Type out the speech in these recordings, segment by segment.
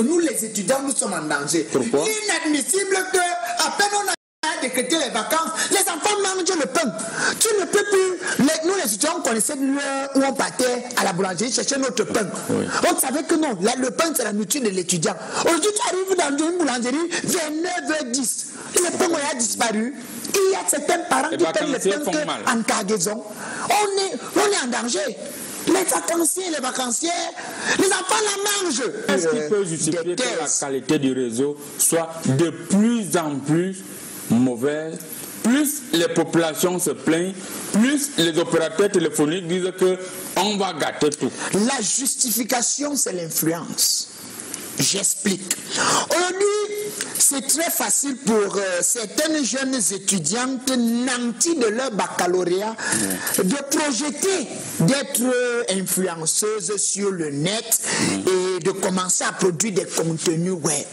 que nous les étudiants, nous sommes en danger. Pourquoi? Il est inadmissible que, à peine on a décrété les vacances, les enfants mangent le pain. Tu ne peux plus. Nous, les étudiants, on connaissait l'heure où on partait à la boulangerie chercher notre pain. Oui. On savait que non, le pain, c'est la nourriture de l'étudiant. Aujourd'hui, tu arrives dans une boulangerie vers 9h10. Le pain a disparu. Il y a certains parents qui prennent le pain en cargaison. On est en danger. Les vacanciers, les vacancières, les enfants la mangent. Est-ce qu'il peut justifier que la qualité du réseau soit de plus en plus mauvaise? Plus les populations se plaignent, plus les opérateurs téléphoniques disent qu'on va gâter tout. La justification, c'est l'influence. J'explique. Aujourd'hui, c'est très facile pour certaines jeunes étudiantes nanties de leur baccalauréat de projeter d'être influenceuses sur le net et de commencer à produire des contenus web.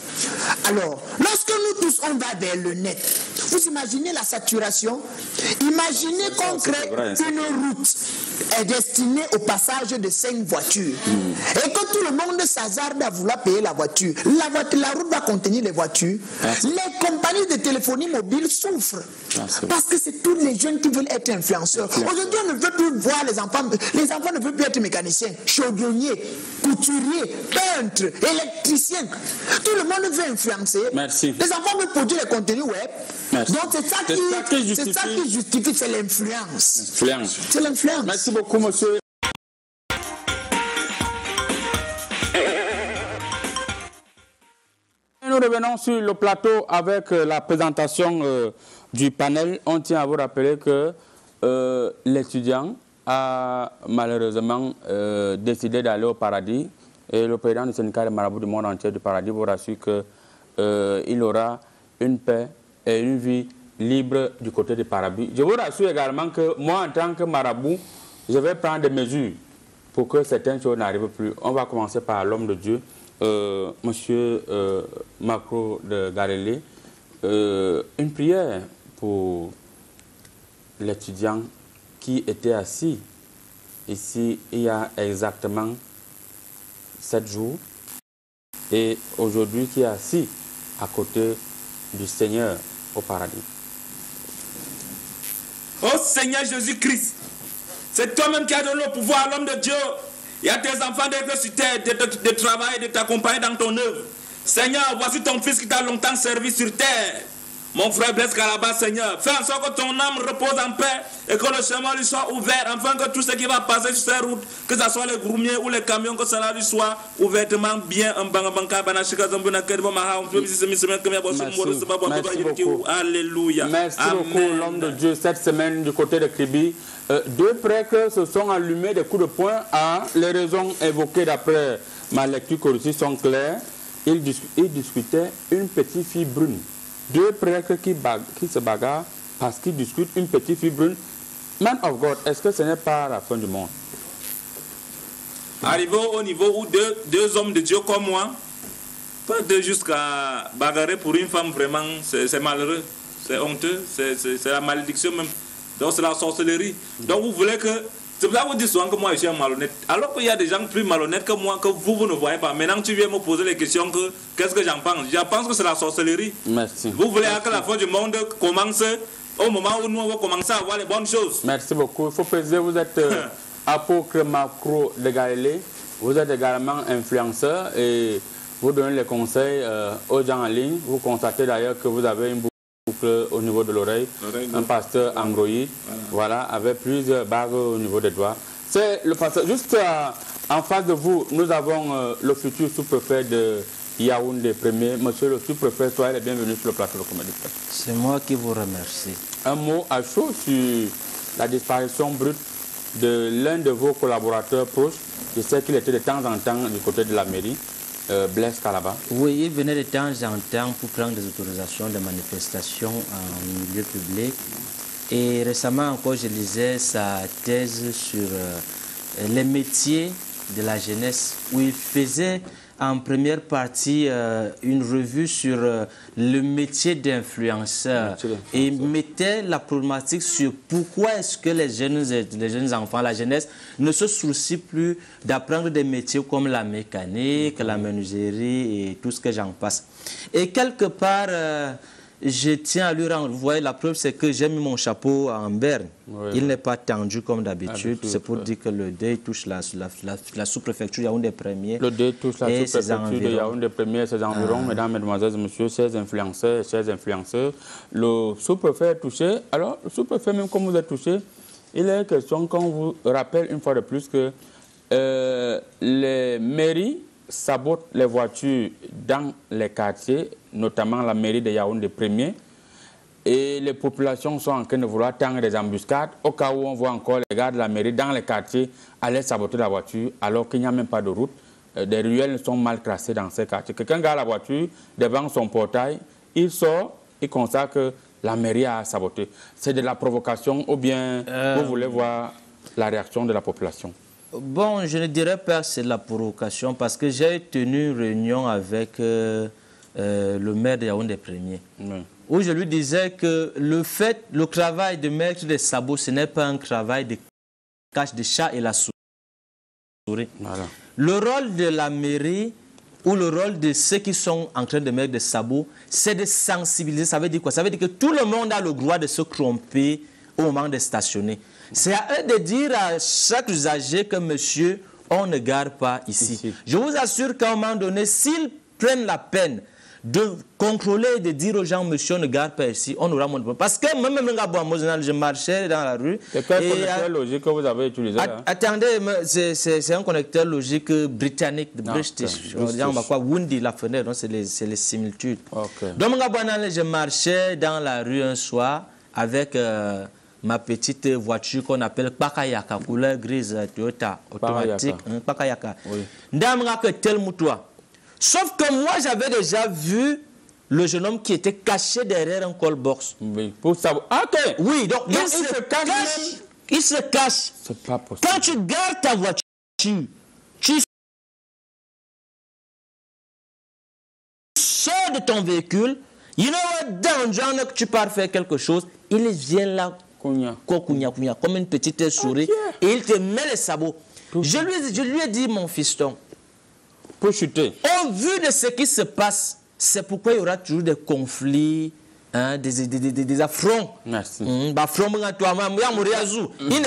Alors, lorsque nous tous on va vers le net, vous imaginez la saturation? Imaginez qu'on crée une route destinée au passage de 5 voitures et que tout le monde s'hasarde à vouloir payer la voiture. La route va contenir les voitures. Les compagnies de téléphonie mobile souffrent parce que c'est tous les jeunes qui veulent être influenceurs. Aujourd'hui, on ne veut plus voir les enfants. Les enfants ne veulent plus être mécaniciens, chaudronniers, couturiers, peintres, électriciens. Tout le monde veut influencer. Merci. Les enfants veulent produire les contenus web. Merci. Donc c'est ça qui justifie, c'est l'influence. C'est l'influence. Merci beaucoup, monsieur. Nous revenons sur le plateau avec la présentation du panel. On tient à vous rappeler que l'étudiant a malheureusement décidé d'aller au paradis. Et le président du syndicat des marabouts du monde entier du paradis vous rassure qu'il aura une paix et une vie libre du côté du paradis. Je vous rassure également que moi, en tant que marabout, je vais prendre des mesures pour que certaines choses n'arrivent plus. On va commencer par l'homme de Dieu. Monsieur Macro de Garelé, une prière pour l'étudiant qui était assis ici il y a exactement 7 jours et aujourd'hui qui est assis à côté du Seigneur au paradis. Oh Seigneur Jésus-Christ, c'est toi-même qui as donné le pouvoir à l'homme de Dieu. Il y a tes enfants d'être sur terre, de travailler, de t'accompagner dans ton œuvre. Seigneur, voici ton fils qui t'a longtemps servi sur terre. Mon frère Blaise Calaba, Seigneur, fais en sorte que ton âme repose en paix et que le chemin lui soit ouvert, afin que tout ce qui va passer sur ces routes, que ce soit les groumiers ou les camions, que cela lui soit ouvertement bien. Alléluia. Merci beaucoup, l'homme de Dieu. Cette semaine, du côté de Kribi, 2 prêtres se sont allumés des coups de poing. Les raisons évoquées d'après ma lecture corrective sont claires. Ils discutaient une petite fille brune. 2 prêtres qui se bagarrent parce qu'ils discutent une petite fille brune. Man of God, est-ce que ce n'est pas la fin du monde? Arrivé au niveau où deux hommes de Dieu comme moi, pas de jusqu'à bagarrer pour une femme, vraiment, c'est malheureux, c'est honteux, c'est la malédiction même. Donc c'est la sorcellerie. Donc vous voulez que... C'est pour ça que vous dites souvent que moi je suis un malhonnête. Alors qu'il y a des gens plus malhonnêtes que moi, que vous ne voyez pas. Maintenant tu viens me poser les questions que qu'est-ce que j'en pense. Je pense que c'est la sorcellerie. Merci. Vous voulez que la fin du monde commence au moment où nous allons commencer à voir les bonnes choses. Merci beaucoup. Il faut préciser, vous êtes apôtre Macro de Galilée. Vous êtes également influenceur et vous donnez les conseils aux gens en ligne. Vous constatez d'ailleurs que vous avez une boucle au niveau de l'oreille, un pasteur androïde, voilà, avec plusieurs bagues au niveau des doigts. C'est le pasteur. Juste en face de vous, nous avons le futur sous-préfet de Yaoundé premier. Monsieur le sous-préfet, soyez les bienvenus sur le plateau de Comédie. C'est moi qui vous remercie. Un mot à chaud sur la disparition brute de l'un de vos collaborateurs proches. Je sais qu'il était de temps en temps du côté de la mairie. Blaise Calaba. Oui, il venait de temps en temps pour prendre des autorisations de manifestations en milieu public. Et récemment encore, je lisais sa thèse sur les métiers de la jeunesse, où il faisait en première partie une revue sur le métier d'influenceur et mettait la problématique sur pourquoi est-ce que les jeunes enfants, la jeunesse, ne se soucient plus d'apprendre des métiers comme la mécanique, la menuiserie et tout ce que j'en passe. Et quelque part, je tiens à lui rendre. Vous voyez, la preuve, c'est que j'ai mis mon chapeau en berne. Oui, il n'est pas tendu comme d'habitude. C'est pour dire que le dé touche la sous-préfecture Yaoundé Premier. Le dé touche la sous-préfecture de Yaoundé Premier et ses environs. Mesdames, Mesdemoiselles et Messieurs, chers influenceurs, le sous-préfet est touché. Alors, le sous-préfet, même comme vous êtes touché, il est question qu'on vous rappelle une fois de plus que les mairies sabotent les voitures dans les quartiers, notamment la mairie de Yaoundé Premier, et les populations sont en train de vouloir tendre des embuscades au cas où on voit encore les gars de la mairie dans les quartiers aller saboter la voiture alors qu'il n'y a même pas de route. Des ruelles sont mal classées dans ces quartiers. Quelqu'un garde la voiture devant son portail, il sort, il constate que la mairie a saboté. C'est de la provocation ou bien vous voulez voir la réaction de la population? Bon, je ne dirais pas que c'est de la provocation parce que j'ai tenu une réunion avec le maire de Yaoundé Premier où je lui disais que le travail de mettre des sabots, ce n'est pas un travail de cache de chat et la souris. Voilà. Le rôle de la mairie ou le rôle de ceux qui sont en train de mettre des sabots, c'est de sensibiliser. Ça veut dire quoi? Ça veut dire que tout le monde a le droit de se tromper au moment de stationner. C'est à eux de dire à chaque usager que monsieur, on ne gare pas ici. Je vous assure qu'à un moment donné, s'ils prennent la peine de contrôler et de dire aux gens, monsieur, on ne gare pas ici, on aura moins de problème. Parce que même je marchais dans la rue. C'est quel connecteur logique que vous avez utilisé là? Attendez, c'est un connecteur logique britannique, de British. On va quoi, Woundy, la fenêtre, c'est les similitudes. Okay. Donc, je marchais dans la rue un soir avec ma petite voiture qu'on appelle Pakayaka, couleur grise Toyota automatique. Pakayaka. Oui. Sauf que moi, j'avais déjà vu le jeune homme qui était caché derrière un call-box. Oui, pour savoir. Ok. Oui, donc il se cache. C'est pas possible. Quand tu gardes ta voiture, tu sors de ton véhicule, you know what, dans genre que tu pars faire quelque chose, il vient là, comme une petite souris, et il te met les sabots. Je lui ai dit, mon fiston, pour chuter. Au vu de ce qui se passe, c'est pourquoi il y aura toujours des conflits, hein, des affronts. Merci. Il ne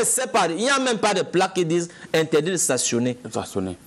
sait pas, il n'y a même pas de plaques qui disent interdit de stationner.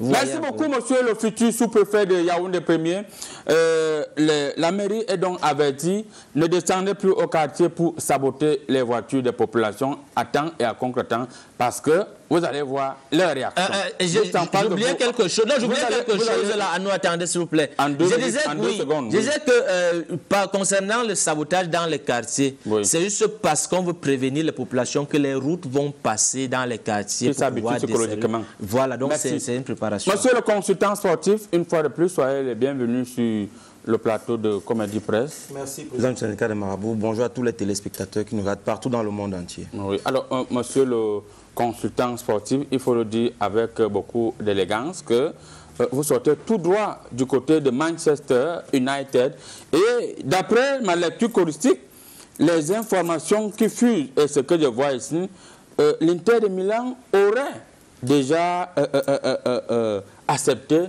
Merci beaucoup, monsieur le futur sous-préfet de Yaoundé Premier. La mairie est donc avertie, ne descendez plus au quartier pour saboter les voitures des populations à temps et à contre-temps, parce que vous allez voir leur réaction. J'oubliais quelque chose. Non, j'oubliais quelque chose là. À nous, attendez, s'il vous plaît. Je disais que concernant le sabotage dans les quartiers, c'est juste parce qu'on veut prévenir les populations que les routes vont passer dans les quartiers. Qui s'habituent psychologiquement. Voilà, donc c'est une préparation. Monsieur le consultant sportif, une fois de plus, soyez les bienvenus sur le plateau de Comédie Presse. Merci, président du syndicat des marabouts. Bonjour à tous les téléspectateurs qui nous regardent partout dans le monde entier. Oui. Alors, monsieur le consultant sportif, il faut le dire avec beaucoup d'élégance que vous sortez tout droit du côté de Manchester United. Et d'après ma lecture choristique, les informations qui fusent et ce que je vois ici, l'Inter de Milan aurait déjà accepté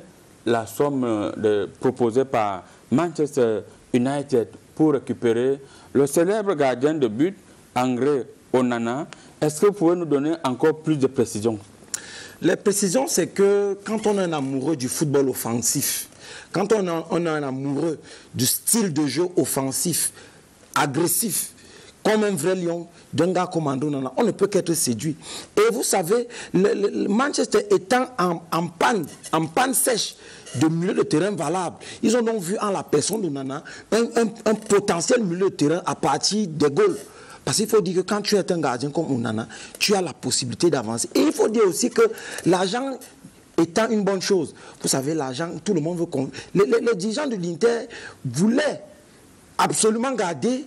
la somme proposée par Manchester United pour récupérer le célèbre gardien de but, André Onana. Est-ce que vous pouvez nous donner encore plus de précisions? Les précisions, c'est que quand on est un amoureux du football offensif, quand on est un amoureux du style de jeu offensif, agressif, comme un vrai lion, d'un gars comme André Onana, on ne peut qu'être séduit. Et vous savez, le Manchester étant en panne sèche de milieu de terrain valable, ils ont donc vu en la personne d'Onana un potentiel milieu de terrain à partir des goals. Parce qu'il faut dire que quand tu es un gardien comme Onana, tu as la possibilité d'avancer. Et il faut dire aussi que l'argent étant une bonne chose, vous savez, l'argent, tout le monde veut... Les dirigeants de l'Inter voulaient absolument garder...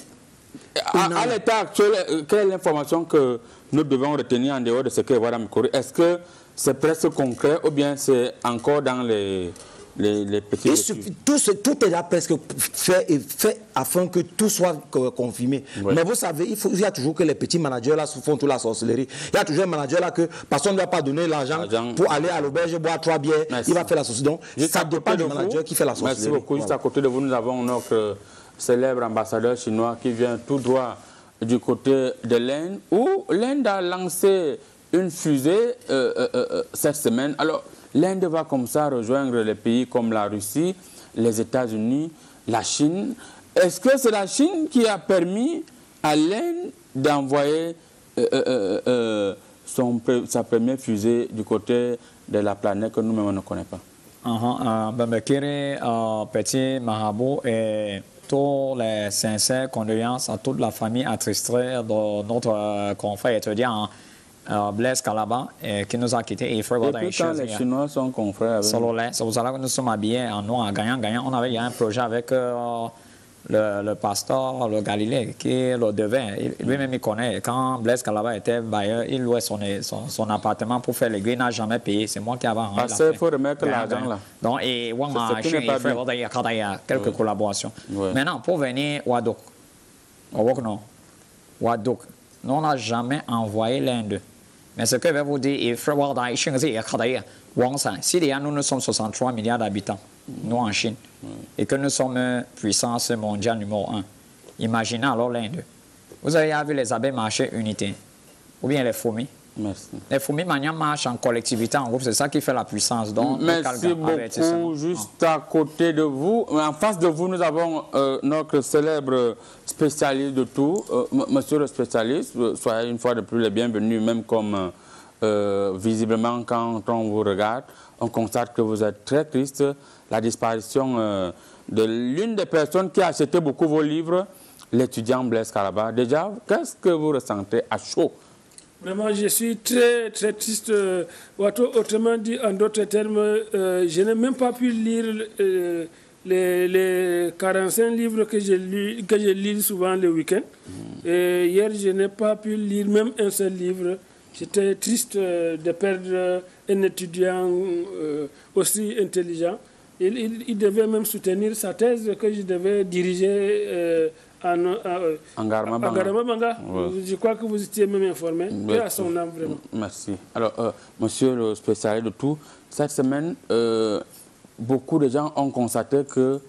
À l'état actuel, quelle est l'information que nous devons retenir en dehors de ce que Wadam Kouri? Est-ce que c'est presque concret ou bien c'est encore dans les les petits... Tout est là presque fait afin que tout soit confirmé. Ouais. Mais vous savez, il y a toujours que les petits managers là font toute la sorcellerie. Il y a toujours un manager là que personne ne doit pas donner l'argent pour aller à l'auberge, boire 3 bières, il va faire la sorcellerie. Donc ça dépend du manager qui fait la sorcellerie. Merci beaucoup. Juste à côté de vous, nous avons notre célèbre ambassadeur chinois qui vient tout droit du côté de l'Inde, où l'Inde a lancé une fusée cette semaine. Alors, l'Inde va comme ça rejoindre les pays comme la Russie, les États-Unis, la Chine. Est-ce que c'est la Chine qui a permis à l'Inde d'envoyer sa première fusée du côté de la planète que nous-mêmes ne connaissons pas? Petit Marabout et toutes les sincères condoléances à toute la famille attristée de notre confrère étudiant Blaise Kalaba qui nous a quittés. Et quand les Chinois sont confrères avec c'est pour cela que nous sommes habillés en noir, gagnant. On avait un projet avec le pasteur, le Galilée, qui le devait. Lui-même, il connaît. Quand Blaise Kalaba était bailleur, il louait son appartement pour faire l'église. Il n'a jamais payé. C'est moi qui avais rendu. Parce qu'il faut remettre l'argent là. Donc, et il y a quelques collaborations. Ouais. Maintenant, pour venir Wadok, nous, on n'a jamais envoyé l'Inde. Mais ce que je vais vous dire, si nous sommes 63 milliards d'habitants, nous en Chine, et que nous sommes puissance mondiale numéro 1, imaginez alors l'Inde. Vous avez vu les abeilles marcher unité, ou bien les fourmis. Merci. Les fourmis marchent en collectivité, en groupe, c'est ça qui fait la puissance. Donc, merci beaucoup. Juste à côté de vous, en face de vous, nous avons notre célèbre spécialiste de tout. Monsieur le spécialiste, soyez une fois de plus les bienvenus, même comme visiblement quand on vous regarde, on constate que vous êtes très triste. La disparition de l'une des personnes qui a acheté beaucoup vos livres, l'étudiant Blaise Kalaba. Déjà, qu'est-ce que vous ressentez à chaud? Vraiment, je suis très, très triste. Autrement dit, en d'autres termes, je n'ai même pas pu lire les 45 livres que je lis souvent le week-end. Et hier, je n'ai pas pu lire même un seul livre. J'étais triste de perdre un étudiant aussi intelligent. Il devait même soutenir sa thèse que je devais diriger en Garma-Banga. Ouais. Je crois que vous étiez même informé. Et à son âme, vraiment. Merci. Alors, monsieur le spécialiste de tout, cette semaine, beaucoup de gens ont constaté que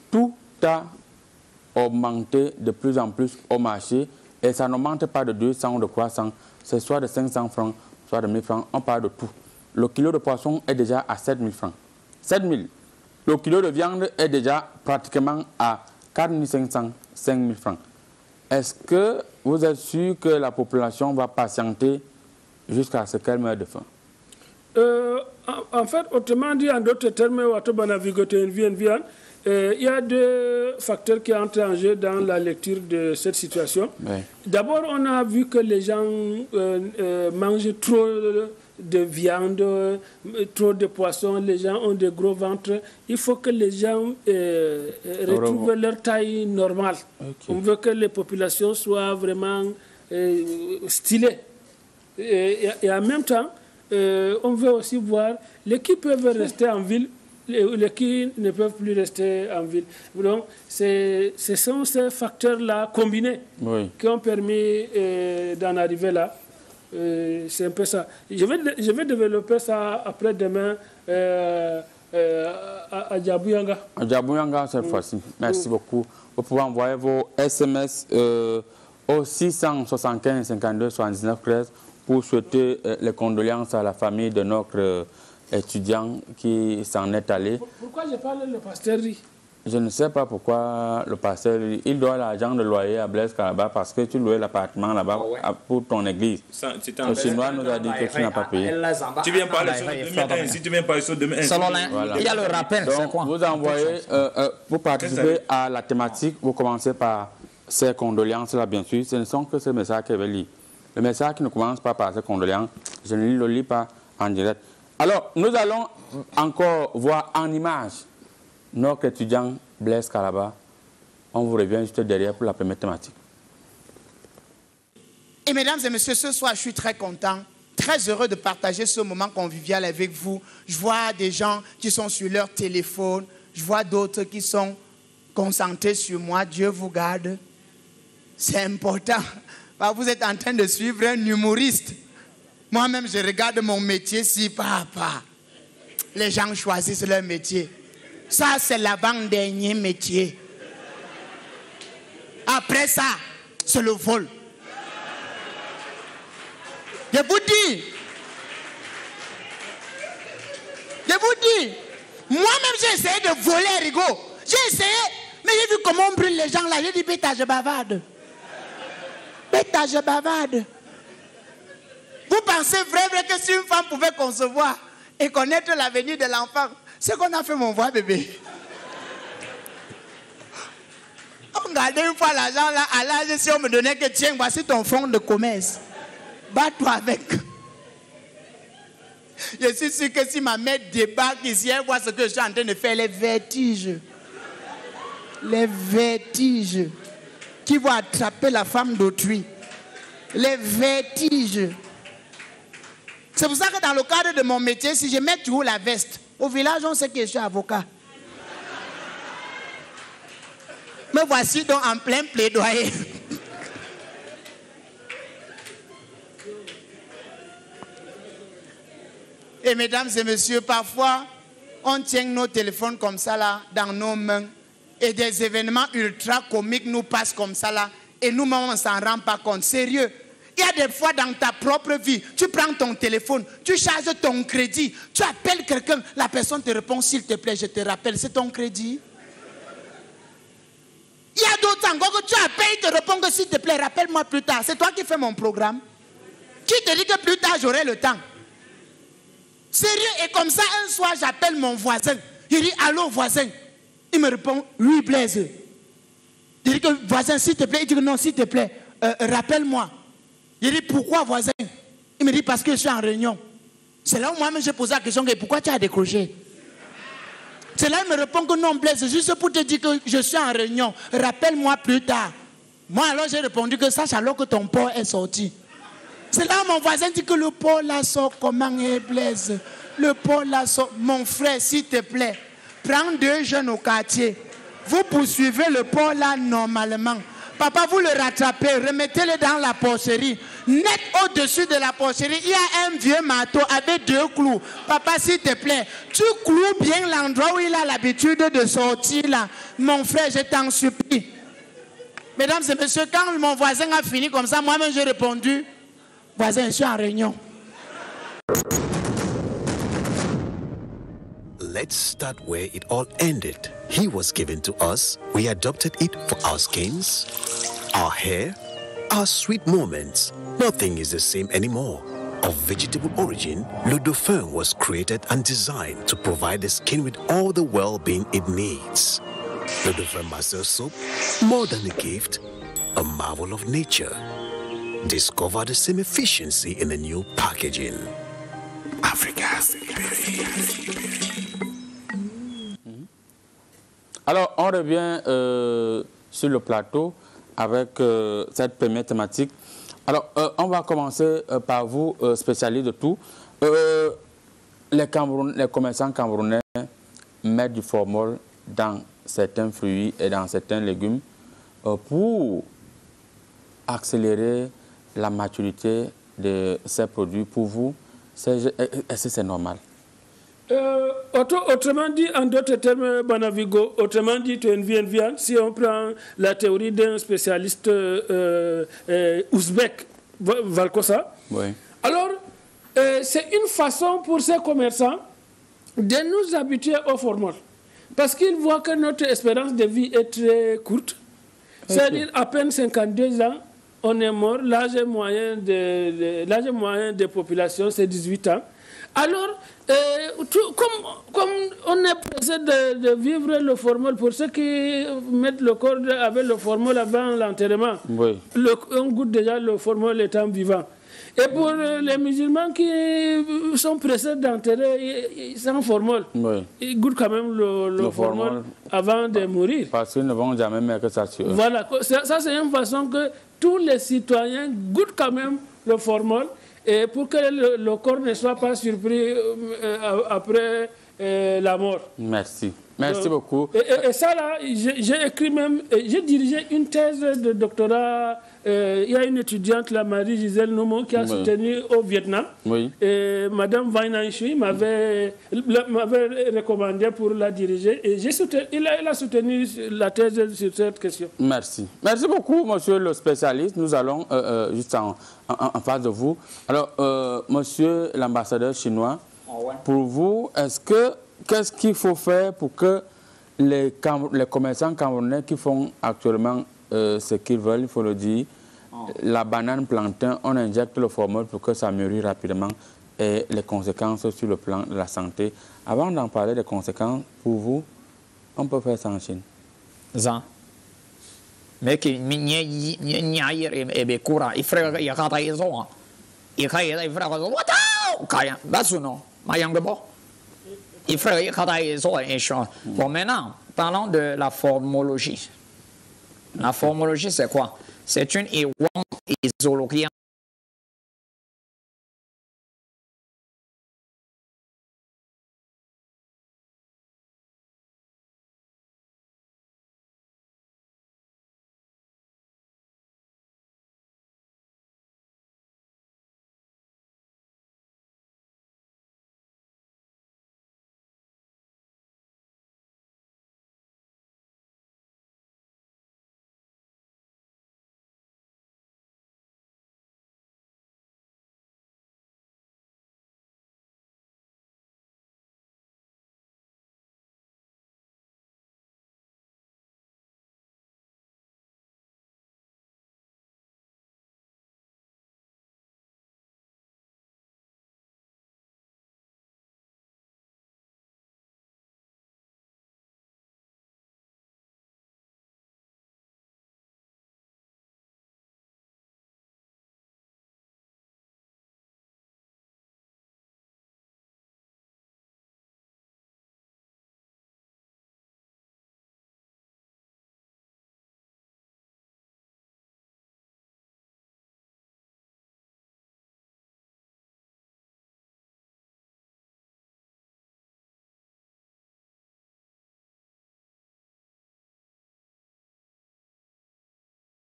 tout a augmenté de plus en plus au marché et ça n'augmente pas de 200 ou de 300. C'est soit de 500 francs, soit de 1000 francs. On parle de tout. Le kilo de poisson est déjà à 7000 francs. 7000. Le kilo de viande est déjà pratiquement à 4500, 5000 francs. Est-ce que vous êtes sûr que la population va patienter jusqu'à ce qu'elle meure de faim? En fait, autrement dit, en d'autres termes, il y a deux facteurs qui entrent en jeu dans la lecture de cette situation. Oui. D'abord, on a vu que les gens mangent trop de viande, trop de poissons, les gens ont des gros ventres. Il faut que les gens retrouvent leur taille normale. Okay. On veut que les populations soient vraiment stylées. Et en même temps, on veut aussi voir les qui peuvent rester en ville, les qui ne peuvent plus rester en ville. Donc, ce sont ces facteurs-là combinés qui ont permis d'en arriver là. C'est un peu ça. Je vais développer ça après-demain à Djabouyanga. À Djabouyanga cette fois-ci. Merci beaucoup. Vous pouvez envoyer vos SMS au 675 52 79 13 pour souhaiter les condoléances à la famille de notre étudiant qui s'en est allé. Pourquoi je parle de pasterie? Je ne sais pas pourquoi le pasteur, il doit l'argent de loyer à Blaise Kalaba parce que tu louais l'appartement là-bas pour ton église. Le Chinois nous a dit que tu n'as pas payé. Tu viens parler sur 2001, si tu viens parler sur 2001. Voilà. Il y a le rappel, c'est quoi? Vous envoyez, pour participer à la thématique, vous commencez par ces condoléances-là, bien sûr. Ce ne sont que ces messages que je vais lire. Le message qui ne commence pas par ces condoléances, je ne le lis pas en direct. Alors, nous allons encore voir en image notre étudiant Blaise Kalaba. On vous revient juste derrière pour la première thématique. Et mesdames et messieurs, ce soir, je suis très content très heureux de partager ce moment convivial avec vous. Je vois des gens qui sont sur leur téléphone. Je vois d'autres qui sont concentrés sur moi. Dieu vous garde. C'est important. Vous êtes en train de suivre un humoriste. Moi-même, je regarde mon métier si papa. Les gens choisissent leur métier. Ça, c'est l'avant-dernier métier. Après ça, c'est le vol. Je vous dis, moi-même j'ai essayé de voler Rigaud. J'ai essayé, mais j'ai vu comment on brûle les gens là. J'ai dit, bêta, je bavarde. Bêta, je bavarde. Vous pensez vrai que si une femme pouvait concevoir et connaître l'avenir de l'enfant, c'est qu'on a fait mon voix bébé. On gardait une fois l'argent là, à l'âge, si on me donnait que tiens, voici ton fonds de commerce. Bats-toi avec. Je suis sûr que si ma mère débarque ici, elle voit ce que je suis en train de faire, les vertiges. Les vertiges. Qui vont attraper la femme d'autrui. Les vertiges. C'est pour ça que dans le cadre de mon métier, si je mets toujours la veste, au village, on sait que je suis avocat. Me voici donc en plein plaidoyer. Et mesdames et messieurs, parfois, on tient nos téléphones comme ça là, dans nos mains. Et des événements ultra comiques nous passent comme ça là. Et nous-mêmes, on ne s'en rend pas compte. Sérieux. Il y a des fois dans ta propre vie, tu prends ton téléphone, tu charges ton crédit, tu appelles quelqu'un, la personne te répond, s'il te plaît, je te rappelle, c'est ton crédit. Il y a d'autres encore que tu appelles, il te répond que s'il te plaît, rappelle-moi plus tard. C'est toi qui fais mon programme. Qui te dit que plus tard, j'aurai le temps. Sérieux, et comme ça, un soir, j'appelle mon voisin. Il dit, allô, voisin. Il me répond, oui, Blaise. Il dit que, voisin, s'il te plaît. Il dit que non, s'il te plaît, rappelle-moi. Il dit, pourquoi, voisin? Il me dit, parce que je suis en réunion. C'est là où moi-même j'ai posé la question, pourquoi tu as décroché? C'est là où il me répond que non, Blaise, juste pour te dire que je suis en réunion. Rappelle-moi plus tard. Moi, alors, j'ai répondu que sache alors que ton porc est sorti. C'est là où mon voisin dit que le porc là sort comment, Blaise? Le porc là sort. Mon frère, s'il te plaît, prends 2 jeunes au quartier. Vous poursuivez le porc là normalement. Papa, vous le rattrapez, remettez-le dans la porcherie. Net au-dessus de la porcherie, il y a un vieux marteau avec 2 clous. Papa, s'il te plaît, tu cloues bien l'endroit où il a l'habitude de sortir là. Mon frère, je t'en supplie. Mesdames et messieurs, quand mon voisin a fini comme ça, moi-même j'ai répondu, voisin, je suis en réunion. Let's start where it all ended. He was given to us. We adopted it for our skins, our hair, our sweet moments. Nothing is the same anymore. Of vegetable origin, Le Dauphin was created and designed to provide the skin with all the well-being it needs. Le Dauphin Master Soap, more than a gift, a marvel of nature. Discover the same efficiency in the new packaging. Africa's beauty. Alors, on revient sur le plateau avec cette première thématique. Alors, on va commencer par vous, spécialiste de tout. Les commerçants camerounais mettent du formol dans certains fruits et dans certains légumes pour accélérer la maturité de ces produits. Pour vous, est-ce que c'est normal? Autrement dit, en d'autres termes, Banavigo, autrement dit, tu es une viande. Si on prend la théorie d'un spécialiste ouzbek, Valkosa, oui. Alors, c'est une façon pour ces commerçants de nous habituer au formol. Parce qu'ils voient que notre espérance de vie est très courte. Okay. C'est-à-dire, à peine 52 ans, on est mort. L'âge moyen de population, c'est 18 ans. Alors, comme on est pressé de vivre le formol, pour ceux qui mettent le corps avec le formol avant l'enterrement, oui. On goûte déjà le formol étant vivant. Et pour les musulmans qui sont pressés d'enterrer sans formol, oui. Ils goûtent quand même le formol avant de mourir. Parce qu'ils ne vont jamais mettre ça sur eux. Voilà, ça c'est une façon que tous les citoyens goûtent quand même le formol. et pour que le corps ne soit pas surpris après la mort. Merci. Merci beaucoup. Et ça, là, j'ai écrit même, j'ai dirigé une thèse de doctorat. Il y a une étudiante, la Marie-Gisèle Nomo, qui a soutenu au Vietnam. Oui. Et Mme Vain Chui m'avait recommandé pour la diriger. Et elle a soutenu la thèse sur cette question. Merci. Merci beaucoup, monsieur le spécialiste. Nous allons juste en face de vous. Alors, monsieur l'ambassadeur chinois, pour vous, qu'est-ce qu'il faut faire pour que les commerçants camerounais qui font actuellement ce qu'ils veulent, il faut le dire, la banane plantain, on injecte le formol pour que ça mûrit rapidement et les conséquences sur le plan de la santé. Avant d'en parler des conséquences, pour vous, on peut faire ça en Chine. Ça. Mais qui bon, maintenant, parlons de la formologie. La formologie, c'est quoi? C'est une isologie